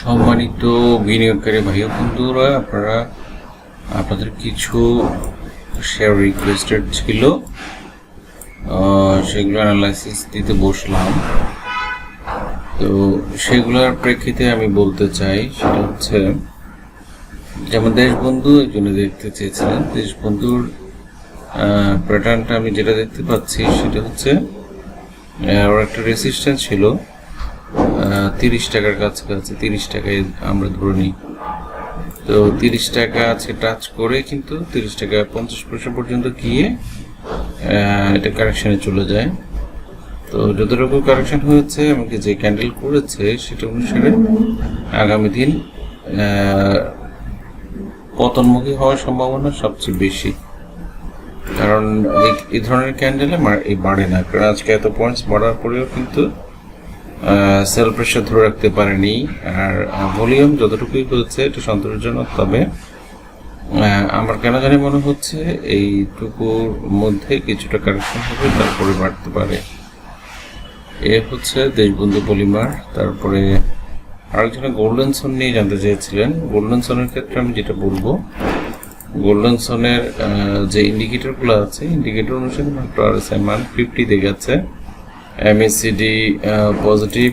সম্মানিত বিনিয়োগকারী ভাই ও বন্ধুরা, আপনাদের কিছু শেয়ার রিকোয়েস্টেড ছিল, সেগুলো অ্যানালাইসিস দিতে বসলাম। তো সেগুলোর প্রেক্ষিতে আমি বলতে চাই, সেটা হচ্ছে যেমন দেশবন্ধু একজনে দেখতে চেয়েছিলেন। দেশবন্ধুর প্যাটার্নটা আমি যেটা দেখতে পাচ্ছি সেটা হচ্ছে ওর একটা রেসিস্ট্যান্স ছিল 30 টাকার কাছাকাছি। 30 টাকায় আমরা ধরে নিই, তো 30 টাকা আজকে টাচ করে কিন্তু 30 টাকা 50 পয়সা পর্যন্ত গিয়ে এটা কারেকশানে চলে যায়। তো যতটুকু কারেকশন হয়েছে, আমাকে যে ক্যান্ডেল করেছে সেটা অনুসারে আগামী দিন পতনমুখী হওয়ার সম্ভাবনা সবচেয়ে বেশি, কারণ এই ধরনের ক্যান্ডেলে বাড়ে না। কারণ আজকে এত পয়েন্টস বাড়ার পরেও কিন্তু সেল প্রেশার ধরে রাখতে পারেনি। আর ভলিউম যতটুকুই হয়েছে এটা সন্তোষজনক, তবে আমার কেন জানি মনে হচ্ছে এইটুকুর মধ্যে কিছুটা কারেকশন হবে, তারপরে বাড়তে পারে। এ হচ্ছে দেশবন্ধু পলিমার। তারপরে আরেকজনে গোল্ডেন সোন নিয়ে জানতে চেয়েছিলেন। গোল্ডেন সোনের ক্ষেত্রে আমি যেটা বলবো, গোল্ডেন সোনের যে ইন্ডিকেটরগুলো আছে, ইন্ডিকেটর অনুসারে মাত্র RSI মান 50 দেখাচ্ছে। MACD পজিটিভ,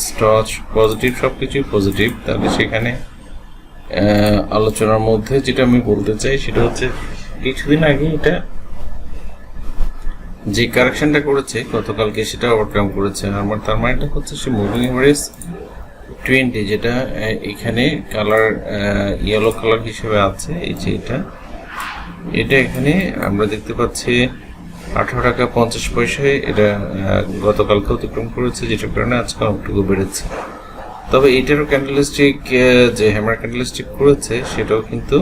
স্টচ পজিটিভ, সব কিছুই পজিটিভ। তাহলে সেখানে আলোচনার মধ্যে যেটা আমি বলতে চাই সেটা হচ্ছে, কিছুদিন আগে এটা যে কারেকশনটা করেছে গতকালকে, সেটা ওভারকাম করেছে। আমার তার মানেটা হচ্ছে সে মুভিং এভারেজ 20, যেটা এখানে কালার ইয়েলো কালার হিসেবে আছে, এই যে এটা এখানে আমরা দেখতে পাচ্ছি 18 টাকা 50 পয়সায় এটা গতকালকে অতিক্রম করেছে, যেটার কারণে আজকে অনেকটুকু বেড়েছে। তবে এইটারও ক্যান্ডেলস্টিক যে হ্যামার ক্যান্ডেলস্টিক করেছে সেটাও কিন্তু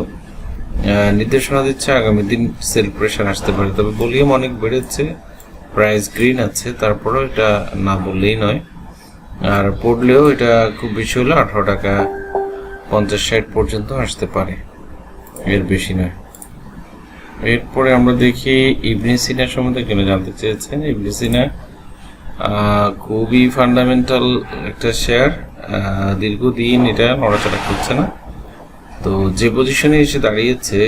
নির্দেশনা দিচ্ছে আগামী দিন সেল প্রেশার আসতে পারে। তবে ভলিউম অনেক বেড়েছে, প্রাইস গ্রিন আছে, তারপরেও এটা না বললেই নয়। আর পড়লেও এটা খুব বেশি হলে 18 টাকা 50-60 পর্যন্ত আসতে পারে, এর বেশি নয়। এরপরে আমরা দেখি ইবনে সিনা সম্বন্ধে কেন জানতে চেয়েছেন। ইবনে সিনা খুবই ফান্ডামেন্টাল একটা শেয়ার, দীর্ঘদিন এটা নড়াচড়া করছে না। তো যে পজিশনে এসে দাঁড়িয়েছে,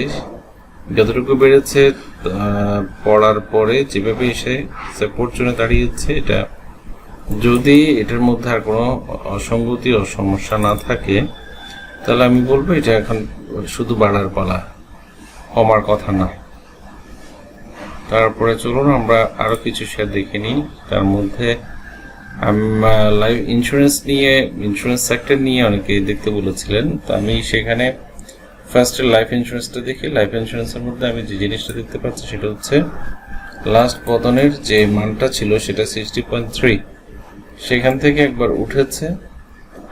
যতটুকু বেড়েছে পড়ার পরে যেভাবে এসে সাপোর্ট জোনে দাঁড়িয়েছে, এটা যদি এটার মধ্যে আর কোনো অসঙ্গতি ও সমস্যা না থাকে, তাহলে আমি বলবো এটা এখন শুধু বাড়ার পালা, কমার কথা না। তারপরে চলুন আমরা আরো কিছু শেয়ার দেখে নিই। তার মধ্যে লাইফ ইন্স্যুরেন্স নিয়ে, ইন্স্যুরেন্স সেক্টর নিয়ে অনেকে দেখতে বলেছিলেন। তো আমি সেখানে ফার্স্টে লাইফ ইন্স্যুরেন্সটা দেখি। লাইফ ইন্স্যুরেন্সের মধ্যে আমি যে জিনিসটা দেখতে পাচ্ছি সেটা হচ্ছে লাস্ট পতনের যে মানটা ছিল সেটা 60.3, সেখান থেকে একবার উঠেছে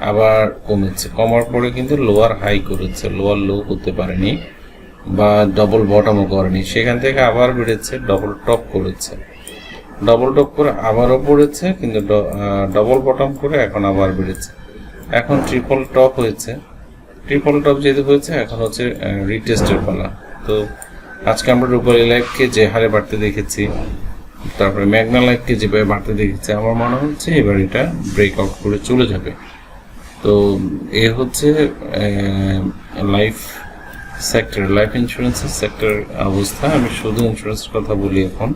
আবার কমেছে, কমার পরে কিন্তু লোয়ার হাই করেছে, লোয়ার লো করতে পারেনি বা ডবল বটমও করেনি। সেখান থেকে আবার বেড়েছে, ডবল টপ করেছে, ডবল টপ করে আবারও পড়েছে, কিন্তু ডবল বটম করে এখন আবার বেড়েছে। এখন ট্রিপল টপ হয়েছে। ট্রিপল টপ যেহেতু হয়েছে, এখন হচ্ছে রিটেস্টের পালা। তো আজকে আমরা রূপালী লাইফকে যে হারে বাড়তে দেখেছি, তারপরে ম্যাগনা লাইফকে যেভাবে বাড়তে দেখেছি, আমার মনে হচ্ছে এবার এটা ব্রেকআউট করে চলে যাবে। তো এ হচ্ছে লাইফ সেক্টর, লাইফ ইন্স্যুরেন্সের সেক্টর অবস্থা। আমি শুধু ইন্স্যুরেন্সের কথা বলি এখন।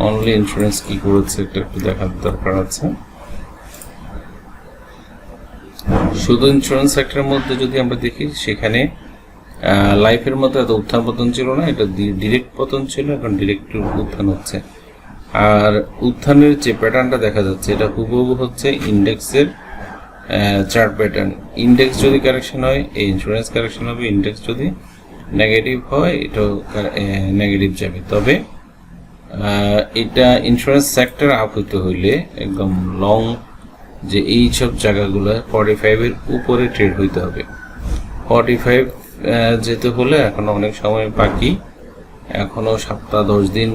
অনলি ইন্স্যুরেন্স কি করেছে এটা একটু দেখার দরকার আছে। শুধু ইন্স্যুরেন্স সেক্টরের মধ্যে যদি আমরা দেখি, সেখানে লাইফের মতো এত উত্থান পতন ছিল না, এটা ডিরেক্ট পতন ছিল, এখন ডিরেক্ট উত্থান হচ্ছে। আর উত্থানের যে প্যাটার্নটা দেখা যাচ্ছে, এটা হুবহু হচ্ছে ইন্ডেক্সের চার্ট প্যাটার্ন। ইন্ডেক্স যদি কারেকশন হয়, এই ইন্স্যুরেন্স কারেকশন হবে। ইন্ডেক্স যদি নেগেটিভ হয়, এটাও নেগেটিভ যাবে। তবে এটা ইন্স্যুরেন্স সেক্টর আপ হইতে হইলে একদম লং, যে এই সব জায়গাগুলো 45-এর উপরে ট্রেড হইতে হবে। 45 যেতে হলে এখনো অনেক সময় বাকি, এখনো 7-10 দিন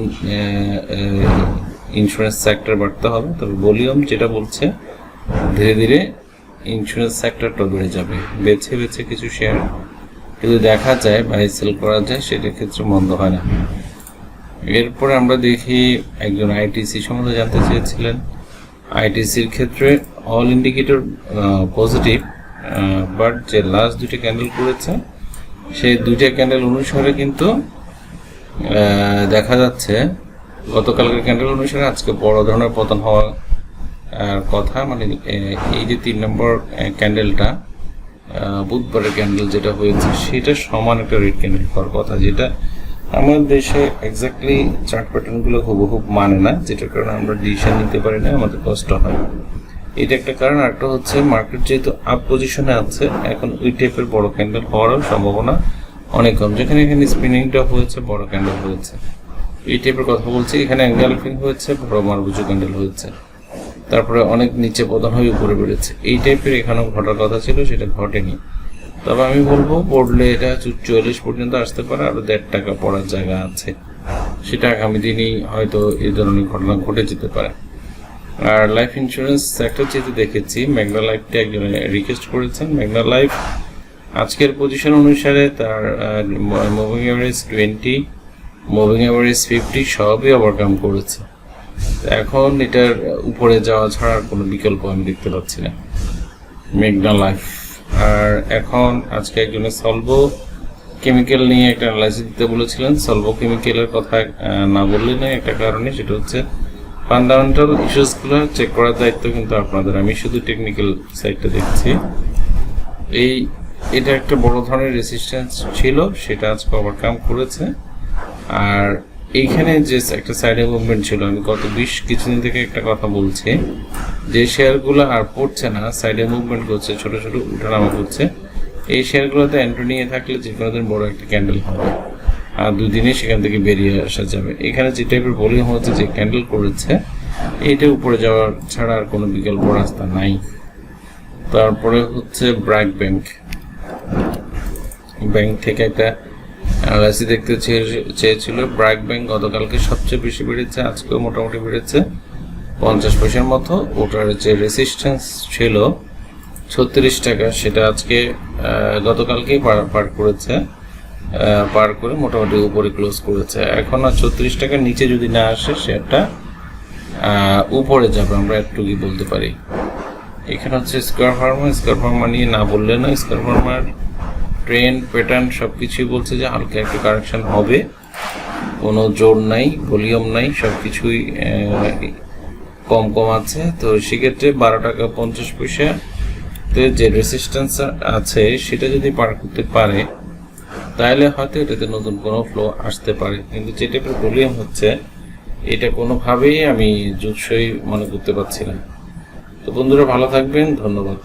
ইন্স্যুরেন্স সেক্টর বাড়তে হবে। তবে ভলিউম যেটা বলছে, ধীরে ধীরে ইন্স্যুরেন্স সেক্টরটা বেড়ে যাবে। বেছে বেছে কিছু শেয়ার যদি দেখা যায়, বাই সেল করা যায়, সেটার ক্ষেত্রে মন্দ হয় না। এরপরে আমরা দেখি একজন আইটিসি সম্বন্ধে জানতে চেয়েছিলেন। আইটিসির ক্ষেত্রে অল ইন্ডিকেটর পজিটিভ, বাট যে লাস্ট দুইটা ক্যান্ডেল করেছে সেই দুইটা ক্যান্ডেল অনুসারে কিন্তু দেখা যাচ্ছে গতকালকের ক্যান্ডেল অনুসারে আজকে বড় ধরনের পতন হওয়ার কথা। মানে এই যে 3 নম্বর ক্যান্ডেলটা বুধবারের ক্যান্ডেল যেটা হয়েছে সেটা সমান একটা রেড ক্যান্ডেল হওয়ার কথা, যেটা আমাদের দেশে এক্স্যাক্টলি চার্ট প্যাটার্নগুলো হুবহুব মানে না, যেটার কারণে আমরা ডিসিশন নিতে পারি না, আমাদের কষ্ট হয়। এটা একটা কারণ। আরেকটা হচ্ছে মার্কেট যেহেতু আপ পজিশনে আছে, এখন ওই টাইপের বড় ক্যান্ডেল হওয়ারও সম্ভাবনা অনেক কম। যেখানে এখানে স্পিনিংটা হয়েছে, বড় ক্যান্ডেল হয়েছে, এই টাইপের কথা বলছি। এখানে এঙ্গালফিং হয়েছে, বড় মারবুজু ক্যান্ডেল হয়েছে, তারপরে অনেক নিচে পতন হয়ে উপরে বেড়েছে। এই টাইপের এখানেও ঘটার কথা ছিল, সেটা ঘটেনি। তবে আমি বলবো পড়লে এটা 44 পর্যন্ত আসতে পারে, আরো 1.5 টাকা পড়ার জায়গা আছে, সেটা আগামী দিনই হয়তো এই ধরনের ঘটনা ঘটে যেতে পারে। আর লাইফ ইন্স্যুরেন্স সেক্টর যেহেতু দেখেছি, মেঘনা লাইফটা একজন রিকোয়েস্ট করেছেন। মেঘনা লাইফ আজকের পজিশন অনুসারে তার মুভিং অ্যাভারেজ 20, মুভিং অ্যাভারেজ 50 সবই ওভারকাম করেছে। এখন এটার উপরে যাওয়া ছাড়া আর কোনো বিকল্প আমি দেখতে পাচ্ছি না মেঘনা লাইফ। আর এখন আজকে একজনের সলভো কেমিক্যাল নিয়ে একটা অ্যানালাইসিস দিতে বলেছিলেন। সলভো কেমিক্যালের কথা না বললে না, একটা কারণে, সেটা হচ্ছে ফান্ডামেন্টাল ইস্যুসগুলো চেক করার দায়িত্ব কিন্তু আপনাদের, আমি শুধু টেকনিক্যাল সাইডটা দেখছি। এটা একটা বড় ধরনের রেসিস্ট্যান্স ছিল, সেটা আজকে ওভারকাম করেছে। আর এইখানে যে একটা সাইডে মুভমেন্ট ছিল, আমি গত কিছুদিন থেকে একটা কথা বলছি, যে শেয়ারগুলো আর পড়ছে না, সাইডে মুভমেন্ট করছে, ছোট ছোট উঠানামা করছে, এই শেয়ারগুলোতে এন্ট্রি নিয়ে থাকলে যে কোনো দিন বড় একটা ক্যান্ডেল হবে, আর 2 দিনে সেখান থেকে বেরিয়ে আসা যাবে। এখানে যে টাইপের ভলিউম হচ্ছে, যে ক্যান্ডেল করেছে, এইটা উপরে যাওয়ার ছাড়া আর কোনো বিকল্প রাস্তা নাই। তারপরে হচ্ছে ব্র্যাক ব্যাংক থেকে একটা অ্যানালাইসিস দেখতে চেয়েছিল। ব্র্যাক ব্যাংক গতকালকে সবচেয়ে বেশি বেড়েছে, আজকেও মোটামুটি বেড়েছে 50 পয়সার মতো। ওটার যে রেসিস্ট্যান্স ছিল 36 টাকা, সেটা আজকে গতকালকেই পার করেছে, পার করে মোটামুটি উপরে ক্লোজ করেছে। এখন আর 36 টাকার নিচে যদি না আসে, সেটা উপরে যাবে, আমরা একটু কি বলতে পারি। এখানে হচ্ছে স্কয়ার ফার্মা নিয়ে না বললে না, স্কয়ার ফার্মার ট্রেন্ড প্যাটার্ন সব কিছুই বলছে যে হালকা একটু কারেকশন হবে, কোনো জোর নাই, ভলিউম নাই, সব কিছুই কম আছে। তো সেক্ষেত্রে 12 টাকা 50 পয়সা যে রেসিস্ট্যান্স আছে, সেটা যদি পার করতে পারে, তাহলে হয়তো এটাতে নতুন কোনো ফ্লো আসতে পারে। কিন্তু যে টাইপের ভলিউম হচ্ছে, এটা কোনোভাবেই আমি জুৎসই মনে করতে পারছি না। তো বন্ধুরা, ভালো থাকবেন, ধন্যবাদ।